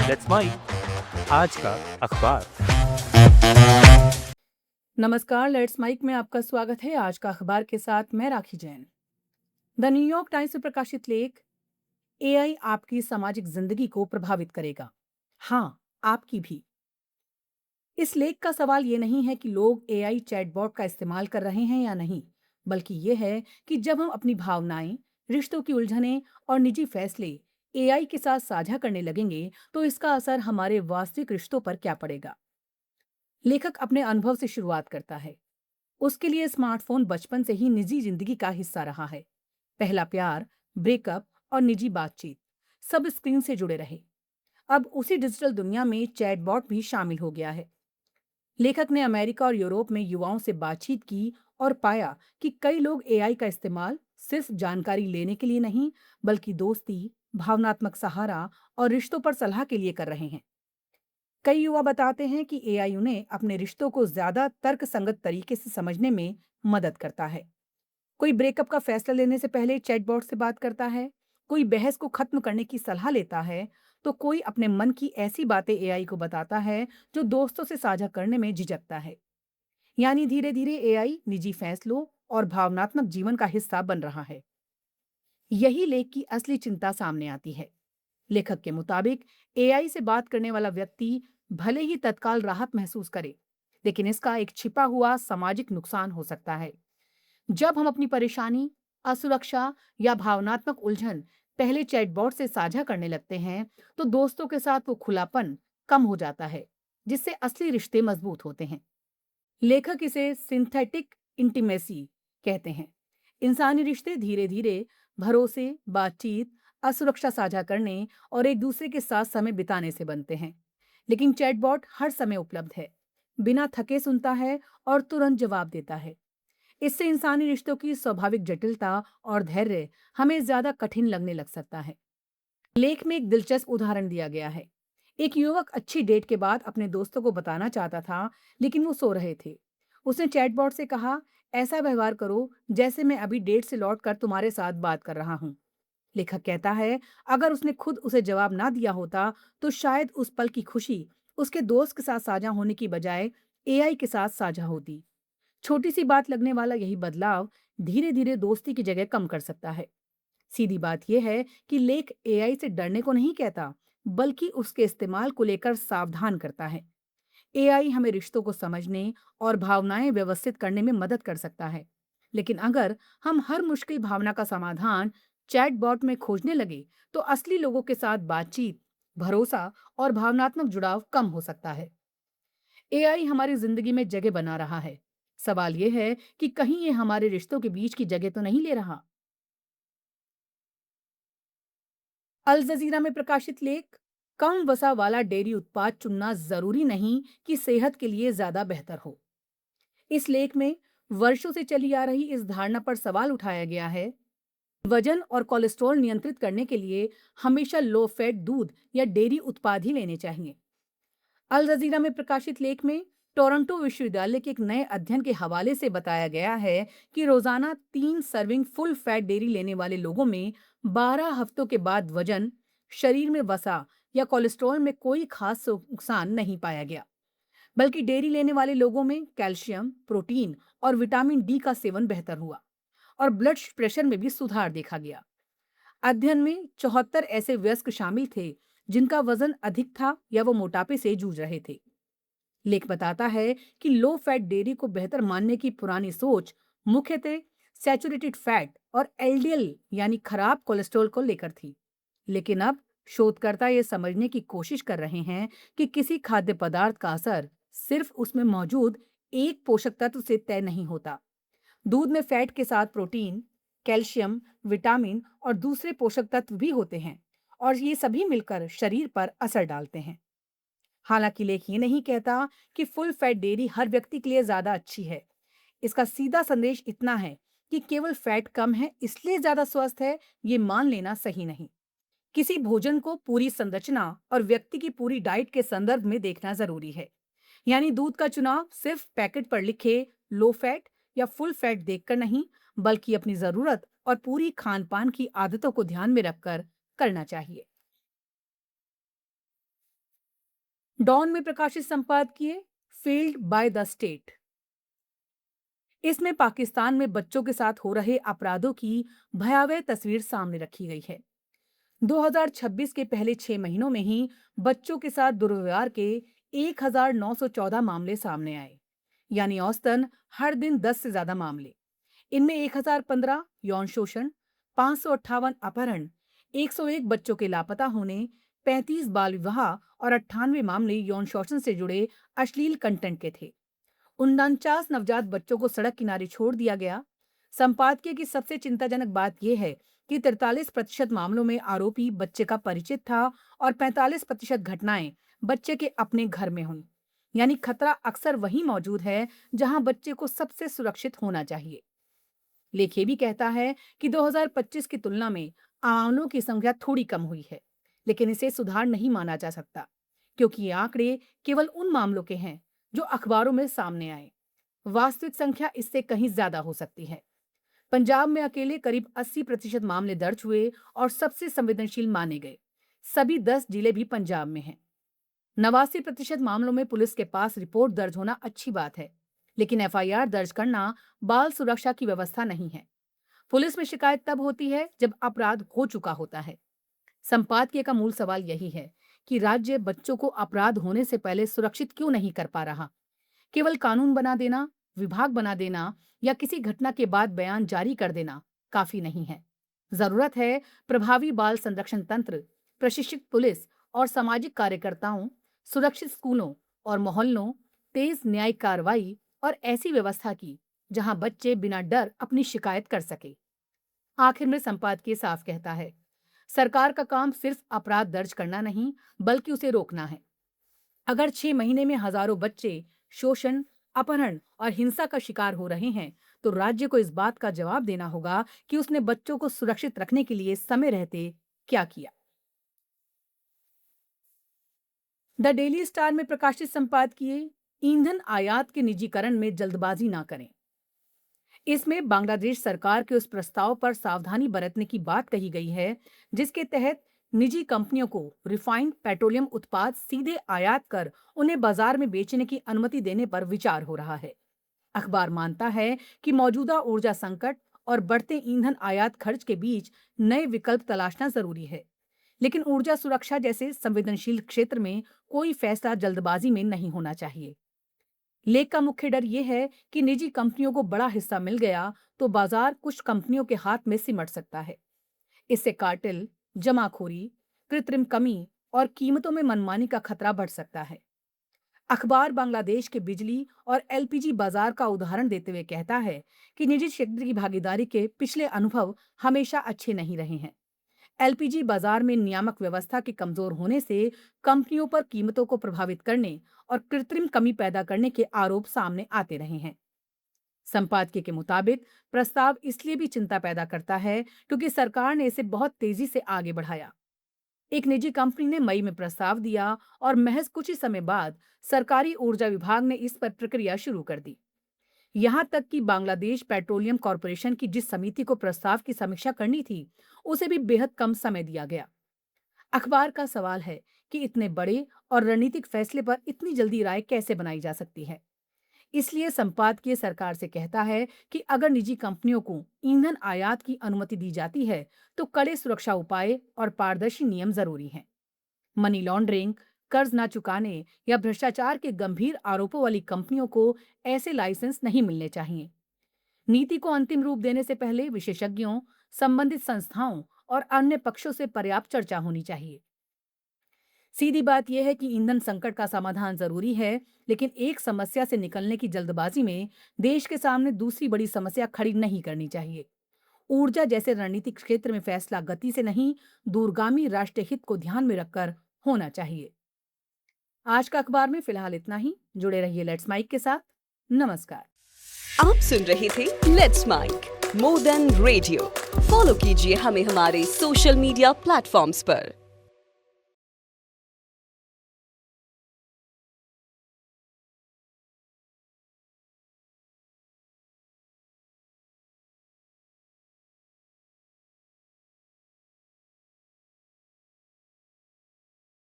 Let's mic आज का अखबार। नमस्कार। लेट्स माइक में आपका स्वागत है। आज का अखबार के साथ मैं राखी जैन। द न्यूयॉर्क टाइम्स में प्रकाशित लेख, एआई आपकी सामाजिक जिंदगी को प्रभावित करेगा। हाँ, आपकी भी। इस लेख का सवाल ये नहीं है कि लोग एआई चैटबॉट का इस्तेमाल कर रहे हैं या नहीं, बल्कि ये है कि जब हम अपनी भावनाएं, रिश्तों की उलझनें और निजी फैसले एआई के साथ साझा करने लगेंगे, तो इसका असर हमारे वास्तविक रिश्तों पर क्या पड़ेगा। लेखक अपने अनुभव से शुरुआत करता है। उसके लिए स्मार्टफोन बचपन से ही निजी जिंदगी का हिस्सा रहा है। पहला प्यार, ब्रेकअप और निजी बातचीत सब स्क्रीन से जुड़े रहे। अब उसी डिजिटल दुनिया में चैटबॉट भी शामिल हो गया है। लेखक ने अमेरिका और यूरोप में युवाओं से बातचीत की और पाया कि कई लोग एआई का इस्तेमाल सिर्फ जानकारी लेने के लिए नहीं, बल्कि दोस्ती, भावनात्मक सहारा और रिश्तों पर सलाह के लिए कर रहे हैं। कई युवा बताते हैं कि एआई उन्हें अपने रिश्तों को ज्यादा तर्कसंगत तरीके से समझने में मदद करता है। कोई ब्रेकअप का फैसला लेने से पहले चैटबॉट से बात करता है, कोई बहस को खत्म करने की सलाह लेता है, तो कोई अपने मन की ऐसी बातें एआई को बताता है जो दोस्तों से साझा करने में झिझकता है। यानी धीरे धीरे एआई निजी फैसलों और भावनात्मक जीवन का हिस्सा बन रहा है। यही लेख की असली चिंता सामने आती है। लेखक के मुताबिक एआई से बात करने वाला व्यक्ति भले ही तत्काल राहत महसूस करे, लेकिन इसका एक छिपा हुआ सामाजिक नुकसान हो सकता है। जब हम अपनी परेशानी, असुरक्षा या भावनात्मक उलझन पहले चैटबॉट से साझा करने लगते हैं, तो दोस्तों के साथ वो खुलापन कम हो जाता है, जिससे असली रिश्ते मजबूत होते हैं। लेखक इसे सिंथेटिक इंटीमेसी कहते हैं। इंसानी रिश्ते धीरे धीरे भरोसे, बातचीत, असुरक्षा साझा करने और एक दूसरे के साथ समय बिताने से बनते हैं। लेकिन चैटबॉट हर समय उपलब्ध है, बिना थके सुनता है और तुरंत जवाब देता है। इससे इंसानी रिश्तों की स्वाभाविक जटिलता और धैर्य हमें ज्यादा कठिन लगने लग सकता है। लेख में एक दिलचस्प उदाहरण दिया गया है। एक युवक अच्छी डेट के बाद अपने दोस्तों को बताना चाहता था, लेकिन वो सो रहे थे। उसने चैटबॉट से कहा, ऐसा व्यवहार करो जैसे मैं अभी डेट से लौटकर तुम्हारे साथ बात कर रहा हूँ। लेखक कहता है, अगर उसने खुद उसे जवाब ना दिया होता, तो शायद उस पल की खुशी उसके दोस्त के साथ साझा होने की बजाय एआई के साथ साझा होती। छोटी सी बात लगने वाला यही बदलाव धीरे धीरे दोस्ती की जगह कम कर सकता है। सीधी बात यह है कि लेख एआई से डरने को नहीं कहता, बल्कि उसके इस्तेमाल को लेकर सावधान करता है। एआई हमें रिश्तों को समझने और भावनाएं व्यवस्थित करने में मदद कर सकता है, लेकिन अगर हम हर मुश्किल भावना का समाधान चैटबॉट में खोजने लगे, तो असली लोगों के साथ बातचीत, भरोसा और भावनात्मक जुड़ाव कम हो सकता है। एआई हमारी जिंदगी में जगह बना रहा है। सवाल यह है कि कहीं ये हमारे रिश्तों के बीच की जगह तो नहीं ले रहा। अल जजीरा में प्रकाशित लेख, कम वसा वाला डेयरी उत्पाद चुनना जरूरी नहीं कि सेहत के लिए ज्यादा बेहतर हो। इस लेख में वर्षों से चली आ रही इस धारणा पर सवाल उठाया गया है। वजन और कोलेस्ट्रॉल नियंत्रित करने के लिए हमेशा लो फैट दूध या डेयरी उत्पाद ही लेने चाहिए। अल जजीरा में प्रकाशित लेख में टोरंटो विश्वविद्यालय के एक नए अध्ययन के हवाले से बताया गया है कि रोजाना 3 सर्विंग फुल फैट डेयरी लेने वाले लोगों में 12 हफ्तों के बाद वजन, शरीर में वसा या कोलेस्ट्रॉल में कोई खास नुकसान नहीं पाया गया, बल्कि डेयरी लेने वाले लोगों में कैल्शियम, प्रोटीन और विटामिन डी का सेवन बेहतर हुआ और ब्लड प्रेशर में भी सुधार देखा गया। अध्ययन में 74 ऐसे वयस्क शामिल थे जिनका वजन अधिक था या वो मोटापे से जूझ रहे थे। लेख बताता है कि लो फैट डेयरी को बेहतर मानने की पुरानी सोच मुख्यतः सैचुरेटेड फैट और एलडीएल यानी खराब कोलेस्ट्रॉल को लेकर थी। लेकिन अब शोधकर्ता ये समझने की कोशिश कर रहे हैं कि किसी खाद्य पदार्थ का असर सिर्फ उसमें मौजूद एक पोषक तत्व से तय नहीं होता। दूध में फैट के साथ प्रोटीन, कैल्शियम, विटामिन और दूसरे पोषक तत्व भी होते हैं, और ये सभी मिलकर शरीर पर असर डालते हैं। हालांकि लेख ये नहीं कहता कि फुल फैट डेयरी हर व्यक्ति के लिए ज्यादा अच्छी है। इसका सीधा संदेश इतना है कि केवल फैट कम है इसलिए ज्यादा स्वस्थ है, ये मान लेना सही नहीं। किसी भोजन को पूरी संरचना और व्यक्ति की पूरी डाइट के संदर्भ में देखना जरूरी है। यानी दूध का चुनाव सिर्फ पैकेट पर लिखे लो फैट या फुल फैट देखकर नहीं, बल्कि अपनी जरूरत और पूरी खान पान की आदतों को ध्यान में रखकर करना चाहिए। डॉन में प्रकाशित संपादकीय फेल्ड बाय द स्टेट। इसमें पाकिस्तान में बच्चों के साथ हो रहे अपराधों की भयावह तस्वीर सामने रखी गई है। 2026 के पहले 6 महीनों में ही बच्चों के साथ दुर्व्यवहार के 1914 मामले सामने आए, यानी औसतन हर दिन 10 से ज्यादा मामले। इनमें 1015 यौन शोषण, 558 अपहरण, 101 बच्चों के लापता होने, 35 बाल विवाह और 98 मामले यौन शोषण से जुड़े अश्लील कंटेंट के थे। 49 नवजात बच्चों को सड़क किनारे छोड़ दिया गया। संपादकीय की सबसे चिंताजनक बात यह है कि 43% मामलों में आरोपी बच्चे का परिचित था और 45% घटनाएं बच्चे के अपने घर में हुई। यानी खतरा अक्सर वहीं मौजूद है जहां बच्चे को सबसे सुरक्षित होना चाहिए। लेख ये भी कहता है कि 2025 की तुलना में मामलों की संख्या थोड़ी कम हुई है, लेकिन इसे सुधार नहीं माना जा सकता, क्योंकि ये आंकड़े केवल उन मामलों के हैं जो अखबारों में सामने आए। वास्तविक संख्या इससे कहीं ज्यादा हो सकती है। पंजाब में अकेले करीब 80% मामले दर्ज हुए और सबसे संवेदनशील माने गए। सभी 10 जिले भी पंजाब में हैं। 89% मामलों में पुलिस के पास रिपोर्ट दर्ज होना अच्छी बात है, लेकिन एफआईआर दर्ज करना बाल सुरक्षा की व्यवस्था नहीं है। पुलिस में शिकायत तब होती है जब अपराध हो चुका होता है। संपादकीय का मूल सवाल यही है कि राज्य बच्चों को अपराध होने से पहले सुरक्षित क्यों नहीं कर पा रहा। केवल कानून बना देना, विभाग बना देना या किसी घटना के बाद बयान जारी कर देना काफी नहीं है। जरूरत है प्रभावी बाल संरक्षण तंत्र, प्रशिक्षित पुलिस और सामाजिक कार्यकर्ताओं, सुरक्षित स्कूलों और मोहल्लों, तेज न्यायिक कार्रवाई और ऐसी व्यवस्था की जहां बच्चे बिना डर अपनी शिकायत कर सके। आखिर में संपादकीय साफ कहता है, सरकार का काम सिर्फ अपराध दर्ज करना नहीं, बल्कि उसे रोकना है। अगर 6 महीने में हजारों बच्चे शोषण, अपहरण और हिंसा का शिकार हो रहे हैं, तो राज्य को इस बात का जवाब देना होगा कि उसने बच्चों को सुरक्षित रखने के लिए समय रहते क्या किया। द डेली स्टार में प्रकाशित संपादकीय ईंधन आयात के निजीकरण में जल्दबाजी ना करें। इसमें बांग्लादेश सरकार के उस प्रस्ताव पर सावधानी बरतने की बात कही गई है, जिसके तहत निजी कंपनियों को रिफाइंड पेट्रोलियम उत्पाद सीधे आयात कर उन्हें बाजार में बेचने की अनुमति देने पर विचार हो रहा है। अखबार मानता है कि मौजूदा ऊर्जा संकट और बढ़ते ईंधन आयात खर्च के बीच नए विकल्प तलाशना जरूरी है, लेकिन ऊर्जा सुरक्षा जैसे संवेदनशील क्षेत्र में कोई फैसला जल्दबाजी में नहीं होना चाहिए। लेख का मुख्य डर यह है कि निजी कंपनियों को बड़ा हिस्सा मिल गया तो बाजार कुछ कंपनियों के हाथ में सिमट सकता है। इससे कार्टेल, जमाखोरी, कृत्रिम कमी और कीमतों में मनमानी का खतरा बढ़ सकता है। अखबार बांग्लादेश के बिजली और एलपीजी बाजार का उदाहरण देते हुए कहता है कि निजी क्षेत्र की भागीदारी के पिछले अनुभव हमेशा अच्छे नहीं रहे हैं। एलपीजी बाजार में नियामक व्यवस्था के कमजोर होने से कंपनियों पर कीमतों को प्रभावित करने और कृत्रिम कमी पैदा करने के आरोप सामने आते रहे हैं। संपादकीय के मुताबिक प्रस्ताव इसलिए भी चिंता पैदा करता है क्योंकि सरकार ने इसे बहुत तेजी से आगे बढ़ाया। एक निजी कंपनी ने मई में प्रस्ताव दिया और महज कुछ ही समय बाद सरकारी ऊर्जा विभाग ने इस पर प्रक्रिया शुरू कर दी। यहां तक कि बांग्लादेश पेट्रोलियम कॉरपोरेशन की जिस समिति को प्रस्ताव की समीक्षा करनी थी, उसे भी बेहद कम समय दिया गया। अखबार का सवाल है कि इतने बड़े और रणनीतिक फैसले पर इतनी जल्दी राय कैसे बनाई जा सकती है। इसलिए संपादकीय सरकार से कहता है कि अगर निजी कंपनियों को ईंधन आयात की अनुमति दी जाती है, तो कड़े सुरक्षा उपाय और पारदर्शी नियम जरूरी हैं। मनी लॉन्ड्रिंग, कर्ज न चुकाने या भ्रष्टाचार के गंभीर आरोपों वाली कंपनियों को ऐसे लाइसेंस नहीं मिलने चाहिए। नीति को अंतिम रूप देने से पहले विशेषज्ञों, संबंधित संस्थाओं और अन्य पक्षों से पर्याप्त चर्चा होनी चाहिए। सीधी बात यह है कि ईंधन संकट का समाधान जरूरी है, लेकिन एक समस्या से निकलने की जल्दबाजी में देश के सामने दूसरी बड़ी समस्या खड़ी नहीं करनी चाहिए। ऊर्जा जैसे रणनीतिक क्षेत्र में फैसला गति से नहीं, दूरगामी राष्ट्रीय हित को ध्यान में रखकर होना चाहिए। आज का अखबार में फिलहाल इतना ही। जुड़े रहिए लेट्स माइक के साथ। नमस्कार। आप सुन रहे थे let's mic, more than radio. Follow कीजिए हमें हमारे सोशल मीडिया प्लेटफॉर्म्स पर।